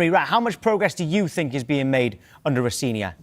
Right, how much progress do you think is being made under Rosenior?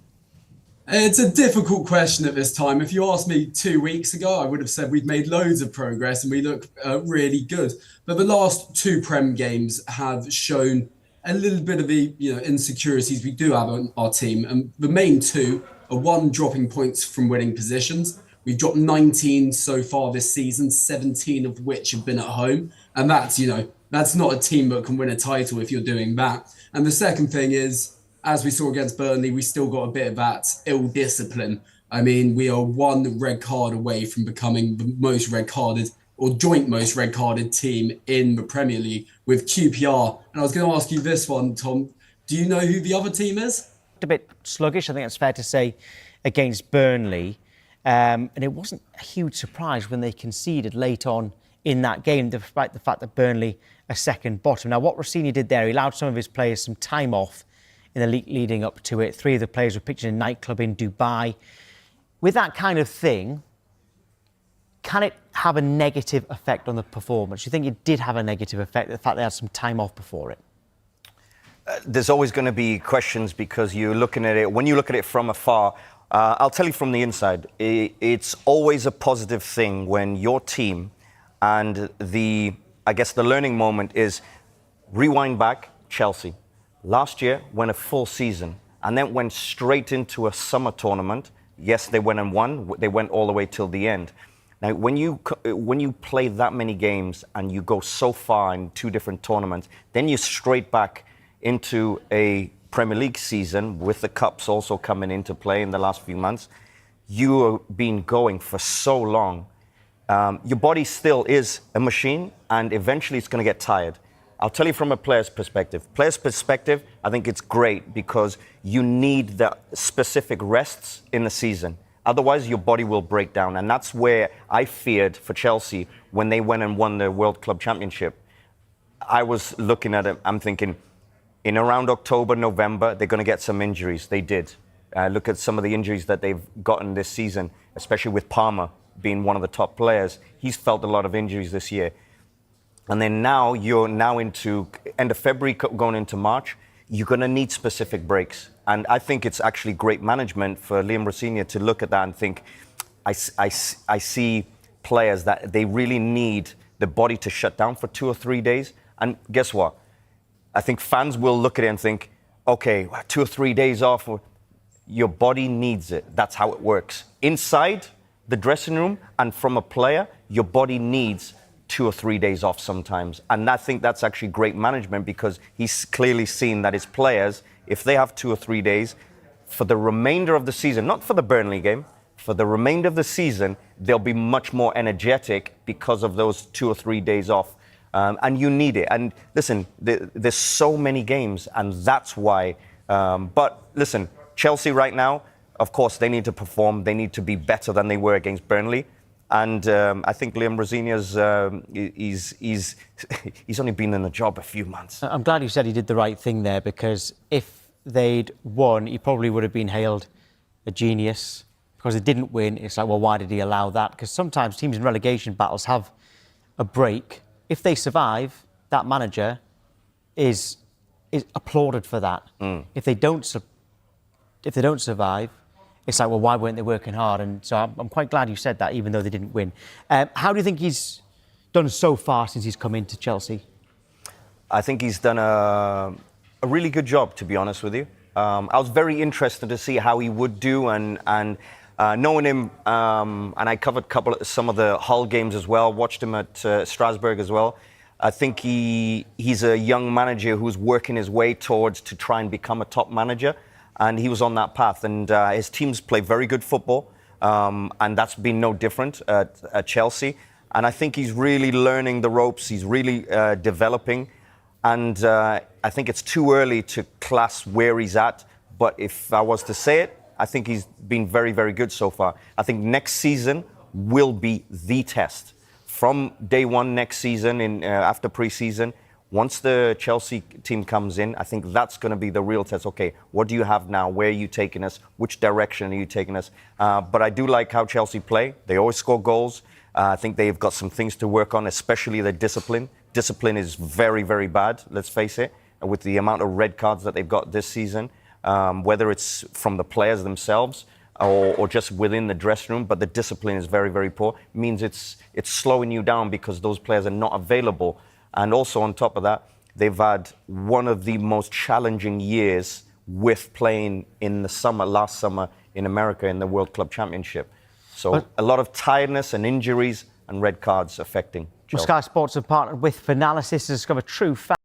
It's a difficult question at this time. If you asked me 2 weeks ago, I would have said we've made loads of progress and we look really good. But the last two Prem games have shown a little bit of the insecurities we do have on our team. And the main two are one, dropping points from winning positions. We've dropped 19 so far this season, 17 of which have been at home. And that's not a team that can win a title if you're doing that. And the second thing is, as we saw against Burnley, we still got a bit of that ill discipline. I mean, we are one red card away from becoming the most red carded or joint most red carded team in the Premier League with QPR. And I was going to ask you this one, Tom. Do you know who the other team is? A bit sluggish, I think it's fair to say, against Burnley. And it wasn't a huge surprise when they conceded late on in that game, despite the fact that Burnley are second bottom. Now, what Rosenior did there, he allowed some of his players some time off in the league leading up to it. 3 of the players were pictured in a nightclub in Dubai. With that kind of thing, can it have a negative effect on the performance? Do you think it did have a negative effect, the fact they had some time off before it? There's always going to be questions because you're looking at it, when you look at it from afar, I'll tell you from the inside, it's always a positive thing when your team and the learning moment is rewind back, Chelsea. Last year, went a full season and then went straight into a summer tournament. Yes, they went and won. They went all the way till the end. Now, when you play that many games and you go so far in 2 different tournaments, then you're straight back into a Premier League season with the Cups also coming into play in the last few months. You have been going for so long. Your body still is a machine and eventually it's going to get tired. I'll tell you from a player's perspective. Player's perspective, I think it's great because you need the specific rests in the season. Otherwise, your body will break down. And that's where I feared for Chelsea when they went and won the World Club Championship. I was looking at it, I'm thinking, in around October, November, they're going to get some injuries. They did. Look at some of the injuries that they've gotten this season, especially with Palmer being one of the top players. He's felt a lot of injuries this year. And then now you're into end of February, going into March, you're going to need specific breaks. And I think it's actually great management for Liam Rosenior to look at that and think, I see players that they really need the body to shut down for 2 or 3 days. And guess what? I think fans will look at it and think, okay, 2 or 3 days off, your body needs it. That's how it works. Inside the dressing room and from a player, your body needs 2 or 3 days off sometimes. And I think that's actually great management because he's clearly seen that his players, if they have 2 or 3 days, for the remainder of the season, not for the Burnley game, for the remainder of the season, they'll be much more energetic because of those 2 or 3 days off. And you need it. And listen, there's so many games and that's why. But listen, Chelsea right now, of course, they need to perform. They need to be better than they were against Burnley. And I think Liam Rosenior's he's only been in the job a few months. I'm glad you said he did the right thing there because if they'd won, he probably would have been hailed a genius. Because they didn't win, it's like, well, why did he allow that? Because sometimes teams in relegation battles have a break. If they survive, that manager is applauded for that. If they don't survive, it's like, well, why weren't they working hard? And so I'm quite glad you said that, even though they didn't win. How do you think he's done so far since he's come into Chelsea? I think he's done a really good job, to be honest with you. I was very interested to see how he would do, and knowing him, and I covered some of the Hull games as well, watched him at Strasbourg as well. I think he's a young manager who's working his way towards to try and become a top manager. And he was on that path, and his teams play very good football, and that's been no different at Chelsea. And I think he's really learning the ropes. He's really developing, and I think it's too early to class where he's at. But if I was to say it, I think he's been very, very good so far. I think next season will be the test. From day one next season, after pre-season, once the Chelsea team comes in, I think that's going to be the real test. Okay, what do you have now? Where are you taking us? Which direction are you taking us? But I do like how Chelsea play. They always score goals. I think they've got some things to work on, especially their discipline. Discipline is very, very bad, let's face it. with the amount of red cards that they've got this season, whether it's from the players themselves or just within the dressing room, but the discipline is very, very poor. It means it's slowing you down because those players are not available. And also on top of that, they've had one of the most challenging years with playing in the summer, last summer in America in the World Club Championship. So a lot of tiredness and injuries and red cards affecting Chelsea. Sky Sports have partnered with Finalysis to discover true facts.